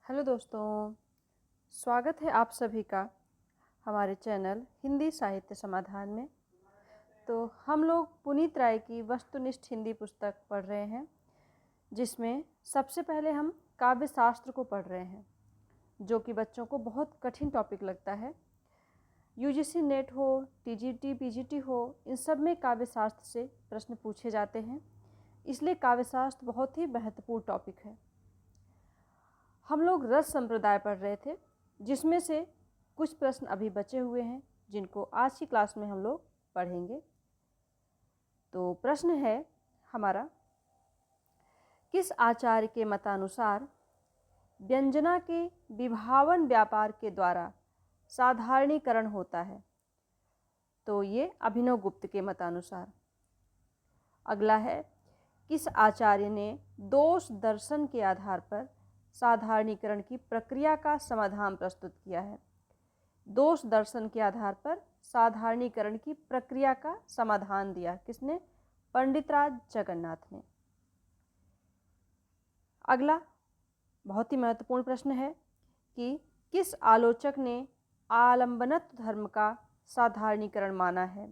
Hello दोस्तों, स्वागत है आप सभी का हमारे चैनल हिंदी साहित्य समाधान में। तो हम लोग पुनीत राय की वस्तुनिष्ठ हिंदी पुस्तक पढ़ रहे हैं, जिसमें सबसे पहले हम काव्य शास्त्र को पढ़ रहे हैं, जो कि बच्चों को बहुत कठिन टॉपिक लगता है। यूजीसी नेट हो, टीजीटी, पीजीटी हो, इन सब में काव्य शास्त्र से प्रश्न पूछे जाते हैं, इसलिए काव्य शास्त्र बहुत ही महत्वपूर्ण टॉपिक है। हम लोग रस संप्रदाय पढ़ रहे थे, जिसमें से कुछ प्रश्न अभी बचे हुए हैं, जिनको आज की क्लास में हम लोग पढ़ेंगे। तो प्रश्न है हमारा, किस आचार्य के मतानुसार व्यंजना के विभावन व्यापार के द्वारा साधारणीकरण होता है? तो ये अभिनव गुप्त के मतानुसार। अगला है, किस आचार्य ने दोष दर्शन के आधार पर साधारणीकरण की प्रक्रिया का समाधान प्रस्तुत किया है? दोष दर्शन के आधार पर साधारणीकरण की प्रक्रिया का समाधान दिया किसने? पंडितराज जगन्नाथ ने। अगला बहुत ही महत्वपूर्ण प्रश्न है कि किस आलोचक ने आलंबनत्व धर्म का साधारणीकरण माना है?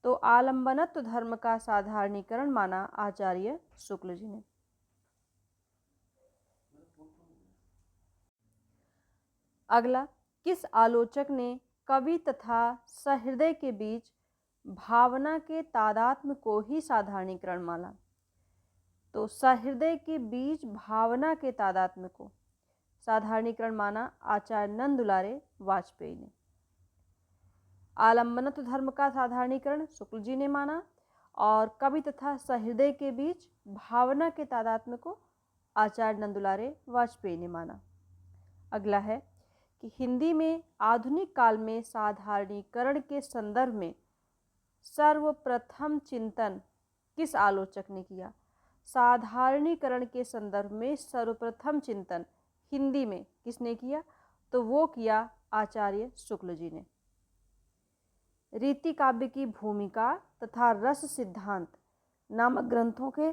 तो आलंबनत्व धर्म का साधारणीकरण माना आचार्य शुक्ल जी ने। अगला, किस आलोचक ने कवि तथा सहृदय के बीच भावना के तादात्म्य को ही साधारणीकरण माना? तो सहृदय के बीच भावना के तादात्म्य को साधारणीकरण माना आचार्य नंद दुलारे वाजपेयी ने। आलंबनत्व धर्म का साधारणीकरण शुक्ल जी ने माना, और कवि तथा सहृदय के बीच भावना के तादात्म्य को आचार्य नंद दुलारे वाजपेयी ने माना। अगला है कि हिंदी में आधुनिक काल में साधारणीकरण के संदर्भ में सर्वप्रथम चिंतन किस आलोचक ने किया? साधारणीकरण के संदर्भ में सर्वप्रथम चिंतन हिंदी में किसने किया? तो वो किया आचार्य शुक्ल जी ने। रीति काव्य की भूमिका तथा रस सिद्धांत नामक ग्रंथों के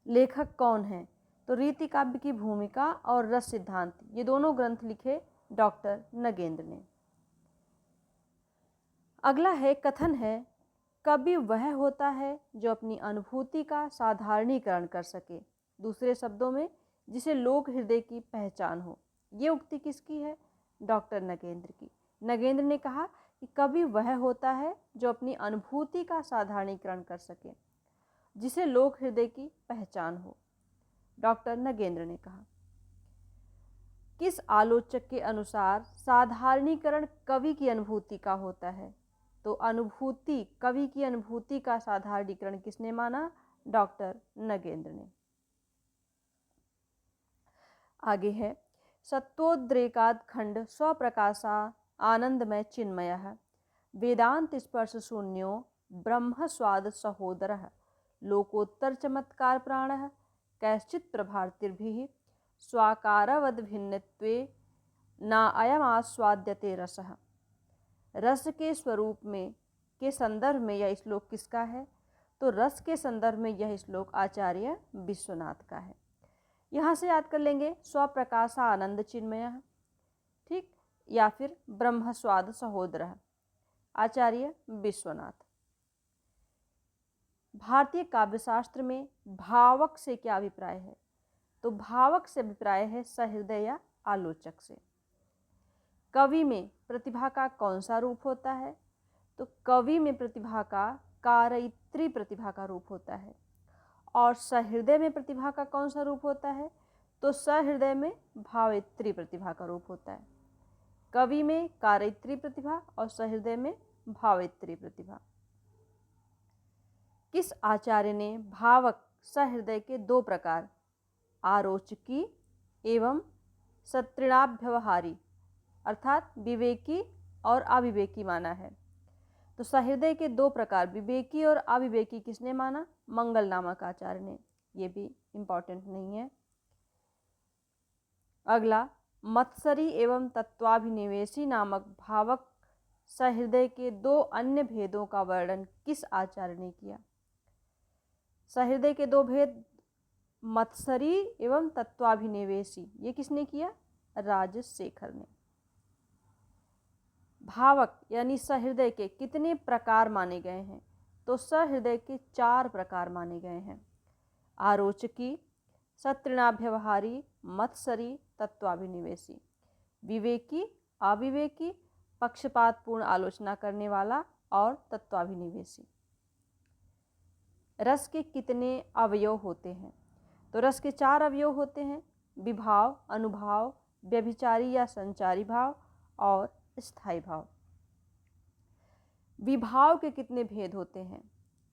लेखक कौन हैं? तो रीति काव्य की भूमिका और रस सिद्धांत, ये दोनों ग्रंथ लिखे डॉक्टर नगेंद्र ने। अगला है, कथन है, कवि वह होता है जो अपनी अनुभूति का साधारणीकरण कर सके, दूसरे शब्दों में जिसे लोक हृदय की पहचान हो। ये उक्ति किसकी है? डॉक्टर नगेंद्र की। नगेंद्र ने कहा कि कवि वह होता है जो अपनी अनुभूति का साधारणीकरण कर सके, जिसे लोक हृदय की पहचान हो। डॉक्टर नगेंद्र ने कहा। किस आलोचक के अनुसार साधारणीकरण कवि की अनुभूति का होता है? तो अनुभूति, कवि की अनुभूति का साधारणीकरण किसने माना? डॉक्टर नगेंद्र ने। आगे है, सत्वोद्रेकाद खंड स्वप्रकाशा आनंदमय चिन्मय वेदांत स्पर्श शून्यो ब्रह्म स्वाद सहोदर लोकोत्तर चमत्कार प्राण कैश्चित प्रभार्तिर्भिः स्वाकारवद भिन्नत्वे ना अयम आस्वाद्यते रसः। रस के स्वरूप में के संदर्भ में यह श्लोक किसका है? तो रस के संदर्भ में यह श्लोक आचार्य विश्वनाथ का है। यहाँ से याद कर लेंगे, स्वप्रकाशा आनंद चिन्मय, ठीक, या फिर ब्रह्म स्वाद सहोदर, आचार्य विश्वनाथ। भारतीय काव्यशास्त्र में भावक से क्या अभिप्राय है? तो भावक से अभिप्राय है सहृदय या आलोचक से। कवि में प्रतिभा का कौन सा रूप होता है? तो कवि में प्रतिभा का कारयित्री प्रतिभा का रूप होता है। और सहृदय में प्रतिभा का कौन सा रूप होता है? तो सहृदय में भावयित्री प्रतिभा का रूप होता है। कवि में कारयित्री प्रतिभा और सहृदय में भावयित्री प्रतिभा। किस आचार्य ने भावक सहृदय के दो प्रकार, आरोचकी एवं सत्रिणाभ्यवहारी, अर्थात विवेकी और अविवेकी माना है? तो सहृदय के दो प्रकार, विवेकी और अविवेकी, किसने माना? मंगल नामक आचार्य ने। ये भी इम्पॉर्टेंट नहीं है। अगला, मत्सरी एवं तत्वाभिनिवेशी नामक भावक सहृदय के दो अन्य भेदों का वर्णन किस आचार्य ने किया? सहृदय के दो भेद मत्सरी एवं तत्वाभिनिवेशी, ये किसने किया? राजशेखर ने। भावक यानी सहृदय के कितने प्रकार माने गए हैं? तो सहृदय के 4 प्रकार माने गए हैं। आरोचकी, सत्रिणाभ्यवहारी, मत्सरी, तत्वाभिनिवेशी। विवेकी, अविवेकी, पक्षपातपूर्ण आलोचना करने वाला और तत्वाभिनिवेशी। रस के कितने अवयव होते हैं? तो रस के 4 अवयव होते हैं, विभाव, अनुभाव, व्यभिचारी या संचारी भाव और स्थायी भाव। विभाव के कितने भेद होते हैं?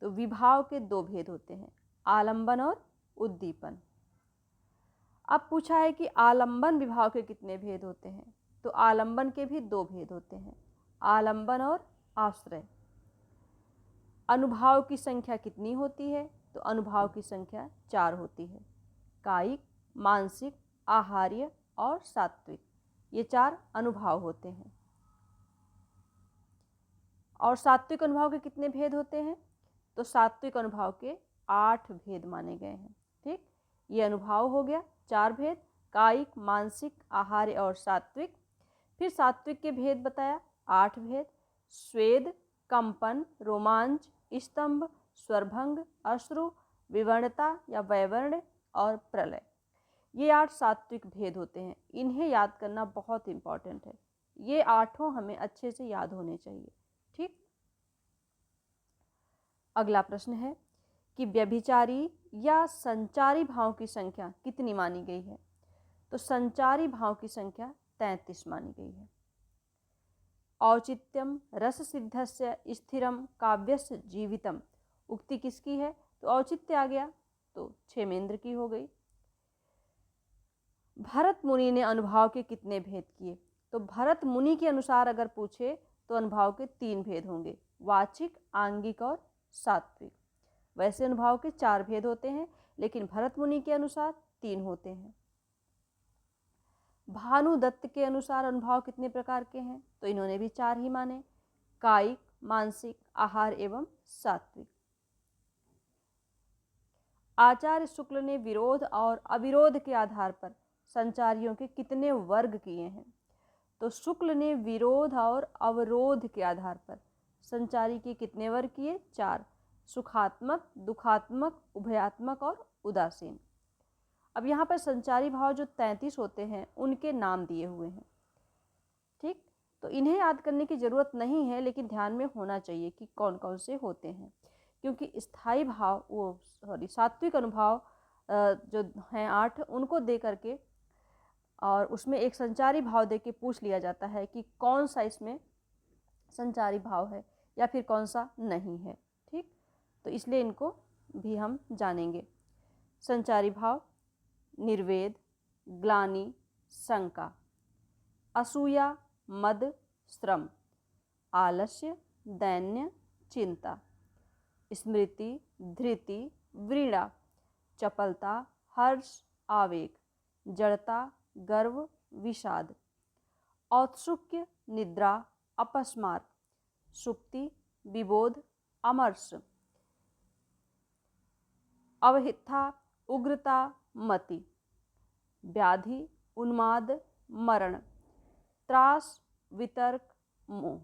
तो विभाव के 2 भेद होते हैं, आलंबन और उद्दीपन। अब पूछा है कि आलंबन विभाव के कितने भेद होते हैं? तो आलंबन के भी 2 भेद होते हैं, आलंबन और आश्रय। अनुभाव की संख्या कितनी होती है? तो अनुभाव की संख्या 4 होती है, कायिक, मानसिक, आहार्य और सात्विक, ये 4 अनुभाव होते हैं। और सात्विक अनुभाव के कितने भेद होते हैं? तो सात्विक अनुभाव के 8 भेद माने गए हैं। ठीक, ये अनुभाव हो गया 4 भेद, कायिक, मानसिक, आहार्य और सात्विक। फिर सात्विक के भेद बताया 8 भेद, स्वेद, कंपन, रोमांच, स्तंभ, स्वरभंग, अश्रु, विवर्णता या वैवर्ण और प्रलय, ये 8 सात्विक भेद होते हैं। इन्हें याद करना बहुत इंपॉर्टेंट है, ये 8 हमें अच्छे से याद होने चाहिए। ठीक, अगला प्रश्न है कि व्यभिचारी या संचारी भाव की संख्या कितनी मानी गई है? तो संचारी भाव की संख्या 33 मानी गई है। औचित्यम रस सिद्धस्य स्थिरम काव्यस्य जीवितम, उक्ति किसकी है? तो औचित्य आ गया, तो क्षेमेंद्र की हो गई। भरत मुनि ने अनुभाव के कितने भेद किए? तो भरत मुनि के अनुसार अगर पूछे तो अनुभाव के 3 भेद होंगे, वाचिक, आंगिक और सात्विक। वैसे अनुभाव के 4 भेद होते हैं, लेकिन भरत मुनि के अनुसार 3 होते हैं। भानुदत्त के अनुसार अनुभाव कितने प्रकार के हैं? तो इन्होंने भी 4 ही माने, कायिक, मानसिक, आहार एवं सात्विक। आचार्य शुक्ल ने विरोध और अविरोध के आधार पर संचारियों के कितने वर्ग किए हैं? तो शुक्ल ने विरोध और अवरोध के आधार पर संचारी के कितने वर्ग किए? 4, सुखात्मक, दुखात्मक, उभयात्मक और उदासीन। अब यहाँ पर संचारी भाव जो 33 होते हैं उनके नाम दिए हुए हैं। ठीक, तो इन्हें याद करने की ज़रूरत नहीं है, लेकिन ध्यान में होना चाहिए कि कौन कौन से होते हैं, क्योंकि स्थायी भाव सात्विक अनुभाव जो हैं 8, उनको दे करके और उसमें एक संचारी भाव दे के पूछ लिया जाता है कि कौन सा इसमें संचारी भाव है या फिर कौन सा नहीं है। ठीक, तो इसलिए इनको भी हम जानेंगे। संचारी भाव निर्वेद, ग्लानि, शंका, असूया, मद, श्रम, आलस्य, दैन्य, चिंता, स्मृति, धृति, व्रीड़ा, चपलता, हर्ष, आवेग, जड़ता, गर्व, विषाद, औत्सुक्य, निद्रा, अपस्मार, सुप्ति, विबोध, अमर्ष, अवहिथा, उग्रता, मति, व्याधि, उन्माद, मरण, त्रास, वितर्क, मोह।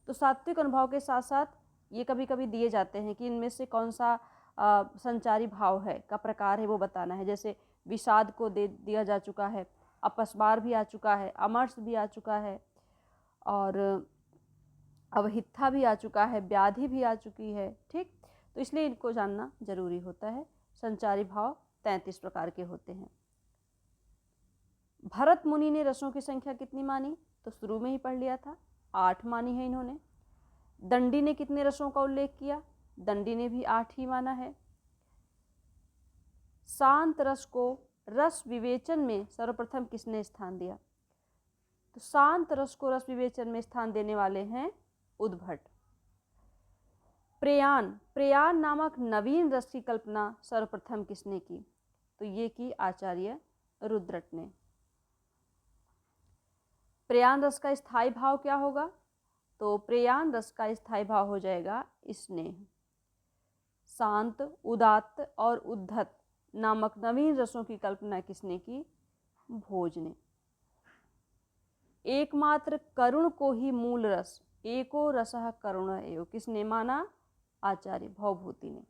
तो सात्विक अनुभव के साथ साथ ये कभी कभी दिए जाते हैं कि इनमें से कौन सा संचारी भाव है का प्रकार है वो बताना है। जैसे विषाद को दे दिया जा चुका है, अपस्मार भी आ चुका है, अमर्ष भी आ चुका है और अवहिथा भी आ चुका है, व्याधि भी आ चुकी है। ठीक, तो इसलिए इनको जानना जरूरी होता है। संचारी भाव 33 प्रकार के होते हैं। भरत मुनि ने रसों की संख्या कितनी मानी? तो शुरू में ही पढ़ लिया था, 8 मानी है इन्होंने। दंडी ने कितने रसों का उल्लेख किया? दंडी ने भी 8 ही माना है। शांत रस को रस विवेचन में सर्वप्रथम किसने स्थान दिया? तो शांत रस को रस विवेचन में स्थान देने वाले हैं उद्भट। प्रेयान नामक नवीन रस की कल्पना सर्वप्रथम किसने की? तो ये की आचार्य रुद्रट ने। प्रेयान रस का स्थायी भाव क्या होगा? तो प्रेयान रस का स्थायी भाव हो जाएगा स्नेह। शांत, उदात्त और उद्धत नामक नवीन रसों की कल्पना किसने की? भोज ने। एकमात्र करुण को ही मूल रस, एको रसः करुण एव, किसने माना? आचार्य भवभूति ने।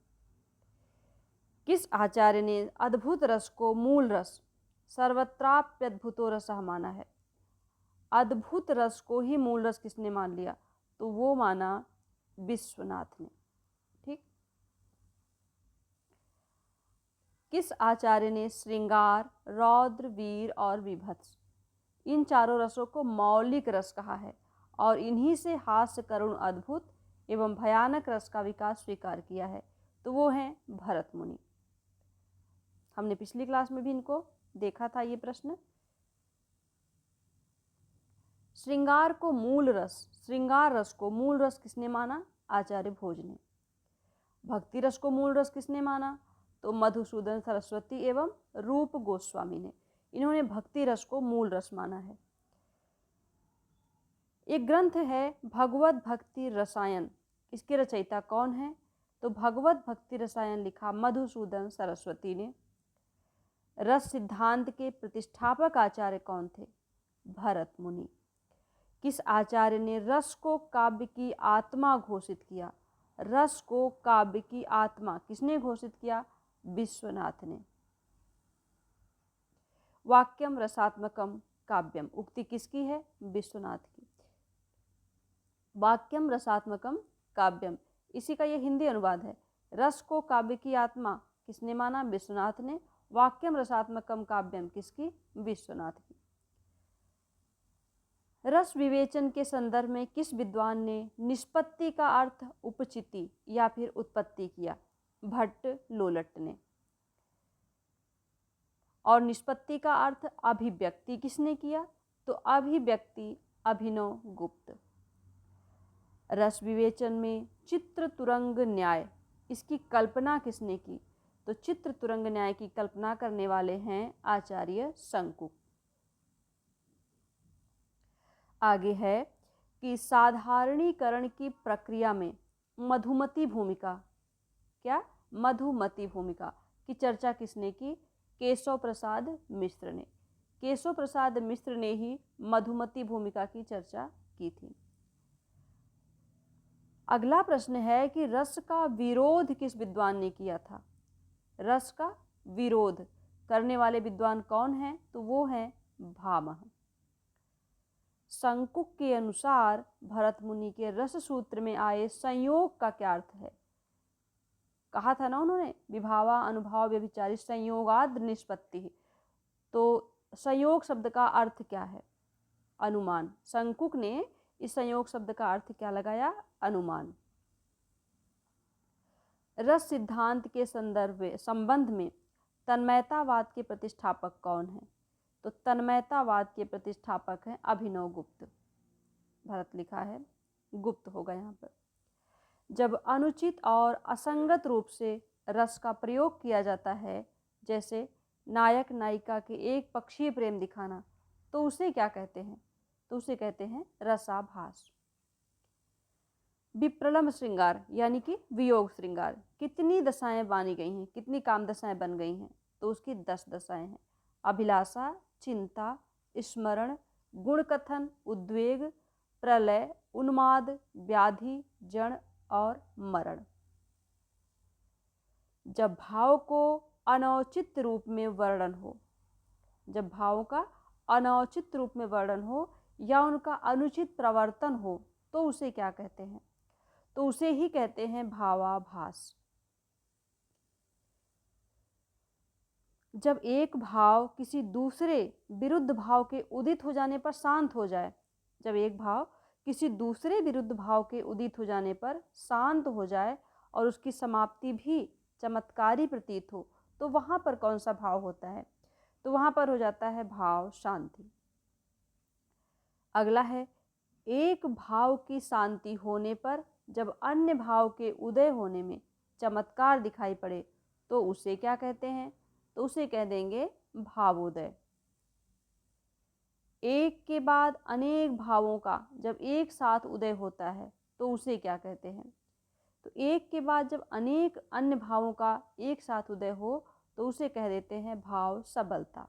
किस आचार्य ने अद्भुत रस को मूल रस, सर्वत्राप्यद्भुतो रसः माना है? अद्भुत रस को ही मूल रस किसने मान लिया? तो वो माना विश्वनाथ ने। ठीक। किस आचार्य ने श्रृंगार, रौद्र, वीर और विभत्स, इन चारों रसों को मौलिक रस कहा है और इन्हीं से हास्य, करुण, अद्भुत एवं भयानक रस का विकास स्वीकार किया है? तो वो हैं भरत मुनि। हमने पिछली क्लास में भी इनको देखा था ये प्रश्न। श्रृंगार को मूल रस, श्रृंगार रस को मूल रस किसने माना? आचार्य भोज ने। भक्ति रस को मूल रस किसने माना? तो मधुसूदन सरस्वती एवं रूप गोस्वामी ने। इन्होंने भक्ति रस को मूल रस माना है। एक ग्रंथ है भगवत भक्ति रसायन, इसके रचयिता कौन है? तो भगवत भक्ति रसायन लिखा मधुसूदन सरस्वती ने। रस सिद्धांत के प्रतिष्ठापक आचार्य कौन थे? भरत मुनि। किस आचार्य ने रस को काव्य की आत्मा घोषित किया? रस को काव्य की आत्मा किसने घोषित किया? विश्वनाथ ने। वाक्यम रसात्मकम काव्यम, उक्ति किसकी है? विश्वनाथ की। वाक्यम रसात्मकम काव्यम, इसी का ये हिंदी अनुवाद है। रस को काव्य की आत्मा किसने माना? विश्वनाथ ने। वाक्यम रसात्मकम काव्यम किसकी? विश्वनाथ की। रस विवेचन के संदर्भ में किस विद्वान ने निष्पत्ति का अर्थ उपचिति या फिर उत्पत्ति किया? भट्ट लोलट ने। और निष्पत्ति का अर्थ अभिव्यक्ति किसने किया? तो अभिव्यक्ति अभिनव गुप्त। रस विवेचन में चित्र तुरंग न्याय, इसकी कल्पना किसने की? तो चित्र तुरंग न्याय की कल्पना करने वाले हैं आचार्य शंकुक। आगे है कि साधारणीकरण की प्रक्रिया में मधुमती भूमिका, क्या? मधुमती भूमिका की चर्चा किसने की? केशव प्रसाद मिश्र ने। केशव प्रसाद मिश्र ने ही मधुमती भूमिका की चर्चा की थी। अगला प्रश्न है कि रस का विरोध किस विद्वान ने किया था? रस का विरोध करने वाले विद्वान कौन हैं? तो वो हैं भामह। शंकुक के अनुसार भरत मुनि के रस सूत्र में आए संयोग का क्या अर्थ है? कहा था ना उन्होंने, विभावा अनुभाव व्यभिचारी संयोगाद निष्पत्ति। तो संयोग शब्द का अर्थ क्या है? अनुमान। शंकुक ने इस संयोग शब्द का अर्थ क्या लगाया? अनुमान। रस सिद्धांत के संबंध में तन्मयतावाद के प्रतिष्ठापक कौन है? तो तन्मयतावाद के प्रतिष्ठापक हैं अभिनव गुप्त। भरत लिखा है, गुप्त होगा यहाँ पर। जब अनुचित और असंगत रूप से रस का प्रयोग किया जाता है, जैसे नायक नायिका के एक पक्षीय प्रेम दिखाना, तो उसे क्या कहते हैं? तो उसे कहते हैं रसाभास। विप्रलम्ब श्रृंगार यानी कि वियोग श्रृंगार, कितनी दशाएं बानी गई हैं, कितनी काम दशाएं बन गई हैं? तो उसकी 10 दशाएं हैं। अभिलाषा, चिंता, स्मरण, गुणकथन, उद्वेग, प्रलय, उन्माद, व्याधि, जड़ और मरण। जब भाव को अनौचित रूप में वर्णन हो, जब भावों का अनौचित रूप में वर्णन हो या उनका अनुचित प्रवर्तन हो, तो उसे क्या कहते हैं? तो उसे ही कहते हैं भावाभास। जब एक भाव किसी दूसरे विरुद्ध भाव के उदित हो जाने पर शांत हो जाए, जब एक भाव किसी दूसरे विरुद्ध भाव के उदित हो जाने पर शांत हो जाए और उसकी समाप्ति भी चमत्कारी प्रतीत हो, तो वहाँ पर कौन सा भाव होता है? तो वहाँ पर हो जाता है भाव शांति। अगला है, एक भाव की शांति होने पर जब अन्य भाव के उदय होने में चमत्कार दिखाई पड़े, तो उसे क्या कहते हैं? तो उसे कह देंगे भावोदय। एक के बाद अनेक भावों का जब एक साथ उदय होता है, तो उसे क्या कहते हैं? तो एक के बाद जब अनेक अन्य भावों का एक साथ उदय हो, तो उसे कह देते हैं भाव सबलता।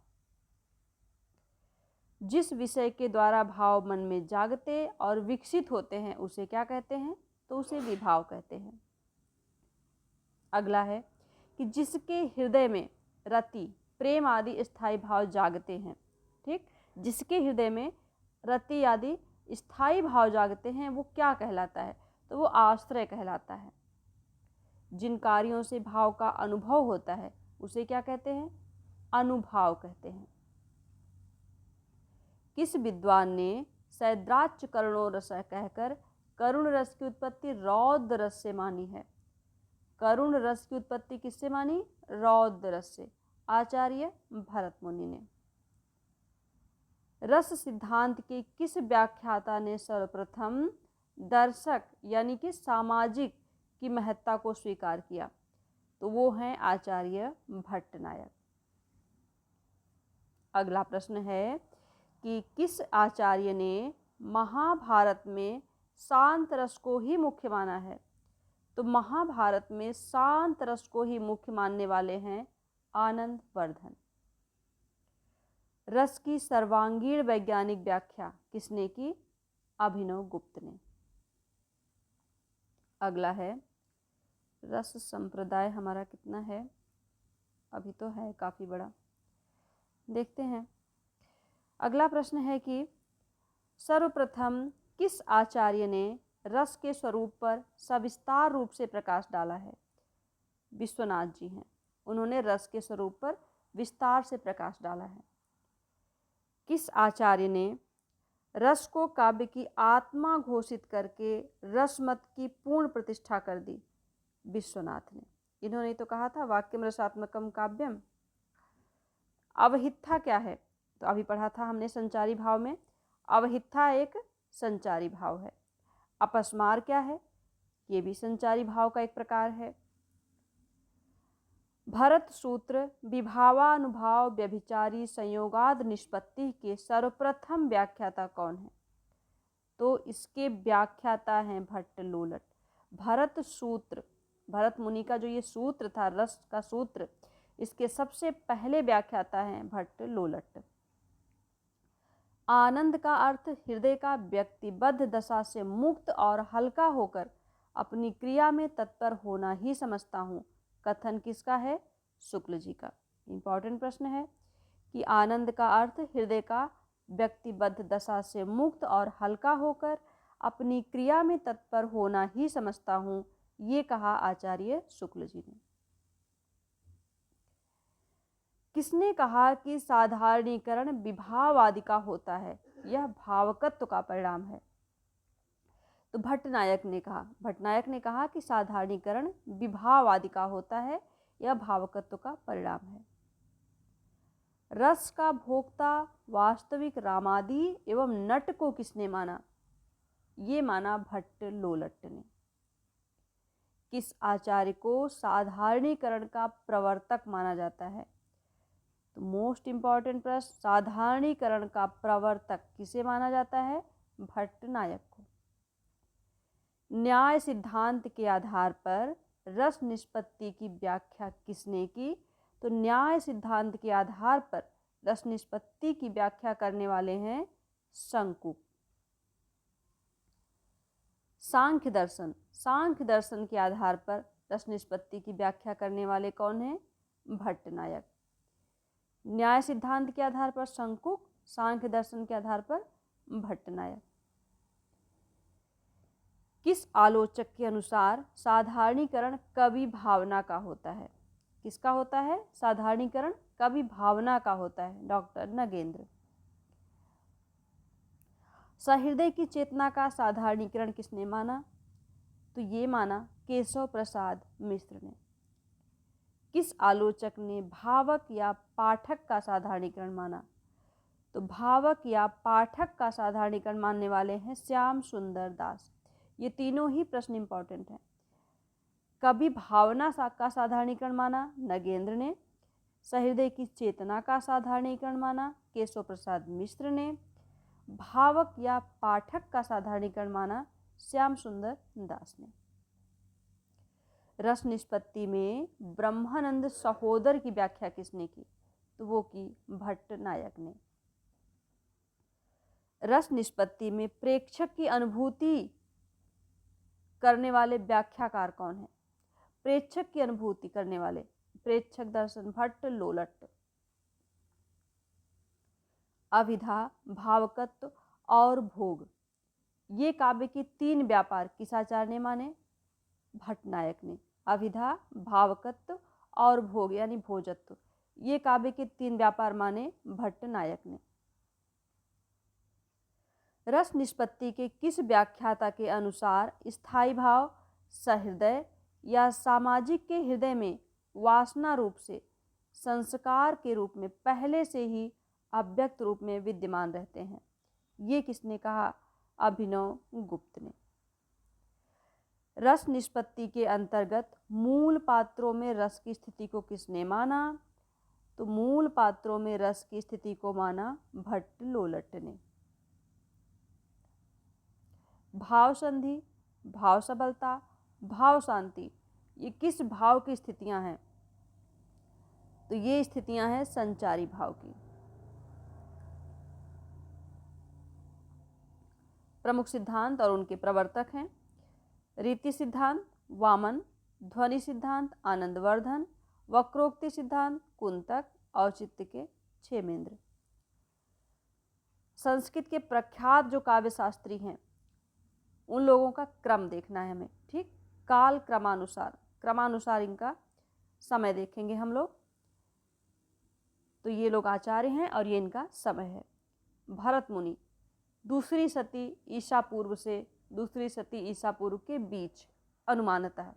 जिस विषय के द्वारा भाव मन में जागते और विकसित होते हैं उसे क्या कहते हैं, तो उसे विभाव कहते हैं। अगला है कि जिसके हृदय में रति, प्रेम आदि स्थायी भाव जागते हैं। ठीक, जिसके हृदय में रति आदि स्थायी भाव जागते हैं वो क्या कहलाता है, तो वो आश्रय कहलाता है। जिन कार्यों से भाव का अनुभव होता है उसे क्या कहते हैं, अनुभाव कहते हैं। किस विद्वान ने सैद्राच्य करुणो रस कहकर करुण रस की उत्पत्ति रौद्र रस से मानी है। करुण रस की उत्पत्ति किससे मानी, रौद्र रस से, आचार्य भरत मुनि ने। रस सिद्धांत के किस व्याख्याता ने सर्वप्रथम दर्शक यानी कि सामाजिक की महत्ता को स्वीकार किया, तो वो हैं आचार्य भट्टनायक। अगला प्रश्न है कि किस आचार्य ने महाभारत में शांत रस को ही मुख्य माना है, तो महाभारत में शांत रस को ही मुख्य मानने वाले हैं आनंद वर्धन। रस की सर्वांगीण वैज्ञानिक व्याख्या किसने की, अभिनव गुप्त ने। अगला है रस संप्रदाय हमारा कितना है, अभी तो है काफ़ी बड़ा, देखते हैं। अगला प्रश्न है कि सर्वप्रथम किस आचार्य ने रस के स्वरूप पर सविस्तार रूप से प्रकाश डाला है, विश्वनाथ जी हैं। उन्होंने रस के स्वरूप पर विस्तार से प्रकाश डाला है। किस आचार्य ने रस को काव्य की आत्मा घोषित करके रसमत की पूर्ण प्रतिष्ठा कर दी, विश्वनाथ ने। इन्होंने तो कहा था वाक्यम रसात्मकम काव्यम। अवहित्था क्या है, तो अभी पढ़ा था हमने संचारी भाव में, अवहित्था एक संचारी भाव है। अपस्मार क्या है, ये भी संचारी भाव का एक प्रकार है। भरत सूत्र विभावानुभाव व्यभिचारी संयोगाद निष्पत्ति के सर्वप्रथम व्याख्याता कौन है, तो इसके व्याख्याता हैं भट्ट लोलट। भरत सूत्र, भरत मुनि का जो ये सूत्र था रस का सूत्र, इसके सबसे पहले व्याख्याता हैं भट्ट लोलट। आनंद का अर्थ हृदय का व्यक्तिबद्ध दशा से मुक्त और हल्का होकर अपनी क्रिया में तत्पर होना ही समझता हूँ, कथन किसका है, शुक्ल जी का। इम्पॉर्टेंट प्रश्न है कि आनंद का अर्थ हृदय का व्यक्तिबद्ध दशा से मुक्त और हल्का होकर अपनी क्रिया में तत्पर होना ही समझता हूँ, ये कहा आचार्य शुक्ल जी ने। किसने कहा कि साधारणीकरण विभाव आदि का होता है, यह भावकत्व का परिणाम है, तो भट्टनायक ने कहा। भट्टनायक ने कहा कि साधारणीकरण विभाव आदि का होता है, यह भावकत्व का परिणाम है। रस का भोक्ता वास्तविक रामादि एवं नट को किसने माना, ये माना भट्ट लोलट ने। किस आचार्य को साधारणीकरण का प्रवर्तक माना जाता है, तो मोस्ट इंपॉर्टेंट प्रश्न, साधारणीकरण का प्रवर्तक किसे माना जाता है, भट्टनायक को। न्याय सिद्धांत के आधार पर रस निष्पत्ति की व्याख्या किसने की, तो न्याय सिद्धांत के आधार पर रस निष्पत्ति की व्याख्या करने वाले हैं शंकु। सांख्य दर्शन, सांख्य दर्शन के आधार पर रस निष्पत्ति की व्याख्या करने वाले कौन हैं, भट्टनायक। न्याय सिद्धांत के आधार पर शंकुक, सांख्य दर्शन के आधार पर भट्टनायक। किस आलोचक के अनुसार साधारणीकरण कवि भावना का होता है, किसका होता है, साधारणीकरण कवि भावना का होता है, डॉक्टर नगेंद्र। सहृदय की चेतना का साधारणीकरण किसने माना, तो ये माना केशव प्रसाद मिश्र ने। किस आलोचक ने भावक या पाठक का साधारणीकरण माना, तो भावक या पाठक का साधारणीकरण मानने वाले हैं श्याम सुंदर दास। ये तीनों ही प्रश्न इंपॉर्टेंट हैं। कवि भावना का साधारणीकरण माना नगेंद्र ने, सहृदय की चेतना का साधारणीकरण माना केशव प्रसाद मिश्र ने, भावक या पाठक का साधारणीकरण माना श्याम सुंदर दास ने। रस निष्पत्ति में ब्रह्मानंद सहोदर की व्याख्या किसने की? तो वो की भट्ट नायक ने। रस निष्पत्ति में प्रेक्षक की अनुभूति करने वाले व्याख्याकार कौन है? प्रेक्षक की अनुभूति करने वाले प्रेक्षक दर्शन भट्ट लोलट। अभिधा, भावकत्व और भोग ये काव्य की 3 व्यापार किस आचार्य ने माने? भट्ट नायक ने। अभिधा, भावकत्व और भोग यानी भोजत्व ये काव्य के 3 व्यापार माने भट्ट नायक ने। रस निष्पत्ति के किस व्याख्याता के अनुसार स्थायी भाव सहृदय या सामाजिक के हृदय में वासना रूप से संस्कार के रूप में पहले से ही अव्यक्त रूप में विद्यमान रहते हैं? ये किसने कहा? अभिनव गुप्त ने। रस निष्पत्ति के अंतर्गत मूल पात्रों में रस की स्थिति को किसने माना? तो मूल पात्रों में रस की स्थिति को माना भट्ट लोलट ने। भाव संधि, भाव सबलता, भाव शांति ये किस भाव की स्थितियां हैं? तो ये स्थितियां हैं संचारी भाव की। प्रमुख सिद्धांत और उनके प्रवर्तक हैं रीति सिद्धांत वामन, ध्वनि सिद्धांत आनंदवर्धन, वक्रोक्ति सिद्धांत कुंतक, औचित्य के क्षेमेंद्र। संस्कृत के प्रख्यात जो काव्य शास्त्री हैं उन लोगों का क्रम देखना है हमें, ठीक? काल क्रमानुसार इनका समय देखेंगे हम लोग। तो ये लोग आचार्य हैं और ये इनका समय है। भरत मुनि दूसरी सती ईसा पूर्व से दूसरी सती ईसा पूर्व के बीच अनुमानतः।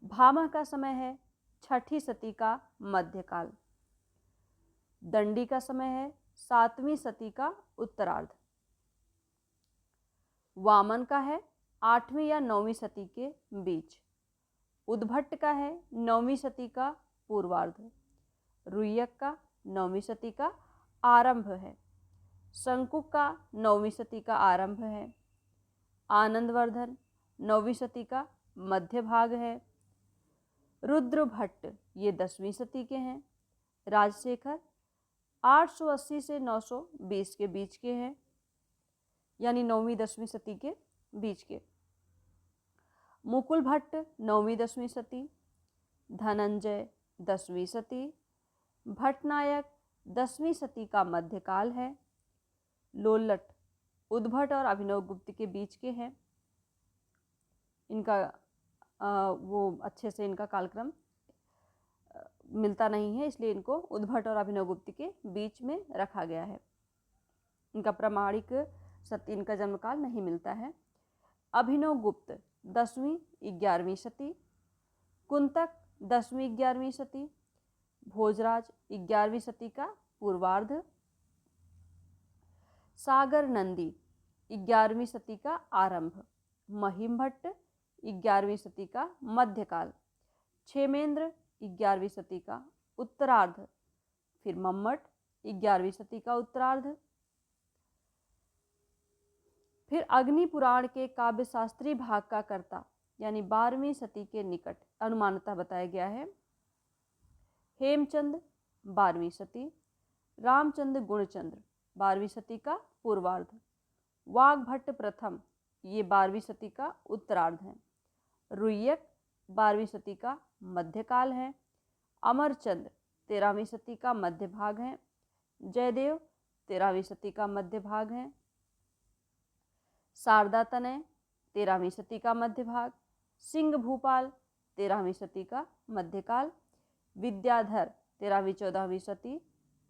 भामह का समय है छठी सती का मध्यकाल। दंडी का समय है 7वीं सती का उत्तरार्ध। वामन का है 8वीं या 9वीं सदी के बीच। उद्भट का है 9वीं सदी का पूर्वार्ध। रुय्यक का 9वीं सदी का आरंभ है। शंकुक का 9वीं सदी का आरंभ है। आनंदवर्धन 9वीं सदी का मध्य भाग है। रुद्र भट्ट ये 10वीं सदी के हैं। राजशेखर 880 से 920 के बीच के हैं, यानी 9वीं 10वीं सदी के बीच के। मुकुल भट्ट 9वीं 10वीं सदी। धनंजय 10वीं सदी। भट्टनायक 10वीं सदी का मध्यकाल है। लोलट उद्भट और अभिनव गुप्त के बीच के हैं। इनका वो अच्छे से इनका कालक्रम मिलता नहीं है, इसलिए इनको उद्भट और अभिनव गुप्त के बीच में रखा गया है। इनका प्रामाणिक इनका जन्मकाल नहीं मिलता है। अभिनव गुप्त 10वीं 11वीं सदी। कुंतक 10वीं 11वीं सदी। भोजराज 11वीं सदी का पूर्वार्ध। सागर नंदी 11वीं सदी का आरंभ। महिम भट्ट 11वीं सदी का मध्यकाल। क्षेमेंद्र 11वीं सदी का उत्तरार्ध। फिर मम्मट 11वीं सदी का उत्तरार्ध। फिर अग्नि पुराण के काव्य शास्त्री भाग का कर्ता यानी 12वीं सदी के निकट अनुमानतः बताया गया है हेमचंद 12वीं सदी। रामचंद्र गुणचंद्र 12वीं सदी का पूर्वार्ध। वाग्भट्ट प्रथम ये 12वीं सदी का उत्तरार्ध है। रुय्यक 12वीं सदी का मध्यकाल है। अमरचंद 13वीं सदी का मध्य भाग है। जयदेव 13वीं सदी का मध्य भाग है। शारदा तनय 13वीं सदी का मध्य भाग। सिंह भूपाल 13वीं सदी का मध्यकाल। विद्याधर 13वीं 14वीं सदी।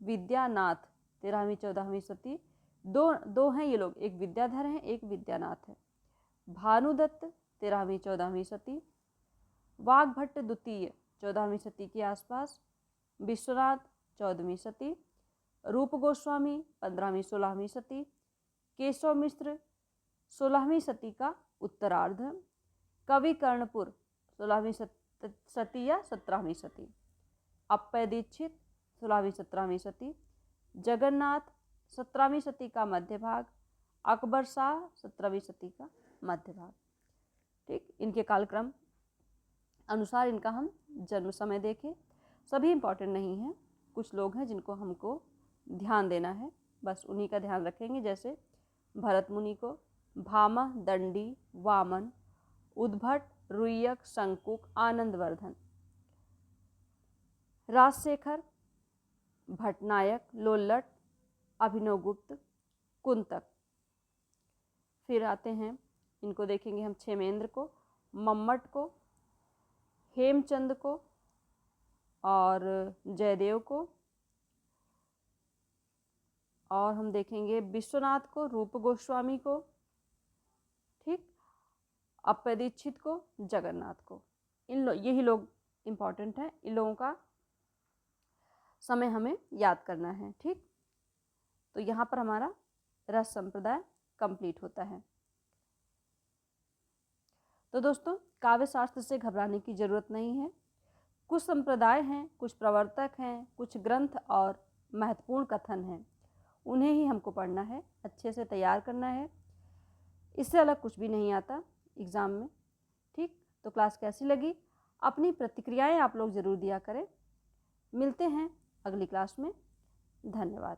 विद्यानाथ 13वीं 14वीं सदी। दो हैं ये लोग, एक विद्याधर हैं एक विद्यानाथ है। भानुदत्त 13वीं 14वीं सदी। वाग्भट्ट द्वितीय 14वीं सदी के आसपास। विश्वनाथ 14वीं सदी। रूप गोस्वामी 15वीं 16वीं सदी। केशव मिश्र 16वीं सदी का उत्तरार्ध। कवि कर्णपुर 16वीं सदी या 17वीं सदी। अप्पय दीक्षित 16वीं 17वीं सदी। जगन्नाथ 17वीं सदी का मध्य भाग। अकबर शाह 17वीं सदी का मध्य भाग। ठीक, इनके कालक्रम अनुसार इनका हम जन्म समय देखें। सभी इम्पॉर्टेंट नहीं हैं, कुछ लोग हैं जिनको हमको ध्यान देना है, बस उन्हीं का ध्यान रखेंगे। जैसे भरत मुनि को भामह, दंडी, वामन, उद्भट, रुय्यक, शंकुक, आनंदवर्धन, राजशेखर, भटनायक, लोल्लट, अभिनवगुप्त, कुंतक। फिर आते हैं, इनको देखेंगे हम क्षेमेंद्र को, मम्मट को, हेमचंद को और जयदेव को, और हम देखेंगे विश्वनाथ को, रूप गोस्वामी को, ठीक, अप्पय दीक्षित को, जगन्नाथ को। यही लोग इम्पॉर्टेंट हैं, इन लोगों का समय हमें याद करना है। ठीक, तो यहाँ पर हमारा रस संप्रदाय कंप्लीट होता है। तो दोस्तों, काव्य शास्त्र से घबराने की जरूरत नहीं है। कुछ संप्रदाय हैं, कुछ प्रवर्तक हैं, कुछ ग्रंथ और महत्वपूर्ण कथन हैं, उन्हें ही हमको पढ़ना है, अच्छे से तैयार करना है। इससे अलग कुछ भी नहीं आता एग्ज़ाम में। ठीक, तो क्लास कैसी लगी? अपनी प्रतिक्रियाएं आप लोग ज़रूर दिया करें। मिलते हैं अगली क्लास में। धन्यवाद।